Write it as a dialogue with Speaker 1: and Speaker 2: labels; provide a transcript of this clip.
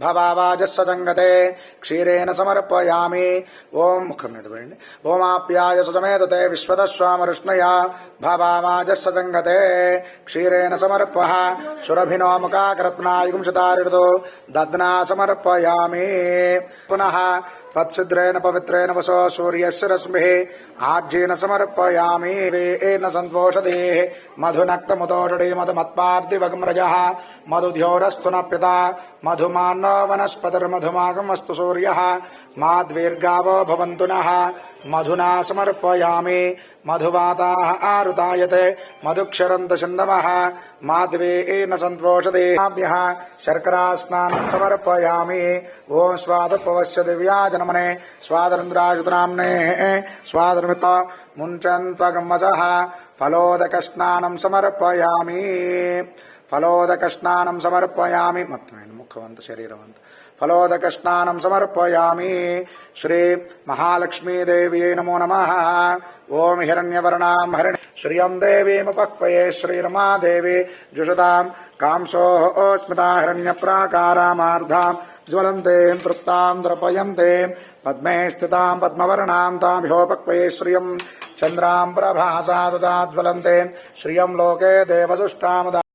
Speaker 1: भवावाजस्य जंगते क्षीरेण समर्पयामि ओम मुखम మీద పడండి ఓమాప్యాయ సుజమేదతే విశ్వదస్వామరుష్ణయ భవావాజस्य జంగతే క్షీరేణ సమర్పః సురభినో ముఖాకరత్నాయుగుంశతారిదో దద్నా సమర్పయామి పునః तत्सिद्रेण पवित्रेण वसो सूर्यस्य रश्मिः आज्येन समर्पयामि वेन सन्तोषदेः मधुनक्तमुदोषडे मधुमत्पार्थिवगम्रजः मधुध्योरस्तु न पिता मधुमान्नो वनस्पतिर्मधुमागमस्तु सूर्यः माद्वीर्गावो भवन्तु नः मधुना समर्पयामि मधुवाताः आरुतायते मधुक्षरन्तु सिन्धवः माध्वेन सन्तोषदेहाभ्यः शर्करास्नानं समर्पयामि ओं स्वादपवस्य दिव्याजनमने स्वादरन्द्रायुतनाम्ने स्वादर्मित मुञ्चन्त्वगम्मजः फलोदकस्नानं समर्पयामि फलोदकस्नानं समर्पयामि मुखवन्त शरीरवन्त फलोदकस्नानं समर्पयामि श्री महालक्ष्मी देव्यै नमो नमः ओम हिरण्यवर्णां हरिण श्रियं देवीमुपक्वये श्रीरमा देवी जुषतां कांसोः स्मिता हिरण्यप्राकारामार्धां ज्वलन्तीं तृप्तां द्रपयन्तीं पद्मे स्थितां पद्मवर्णां ताभ्योपक्वये श्रियं चन्द्रां प्रभासा तथा ज्वलन्तीं श्रियं लोके देवदुष्टां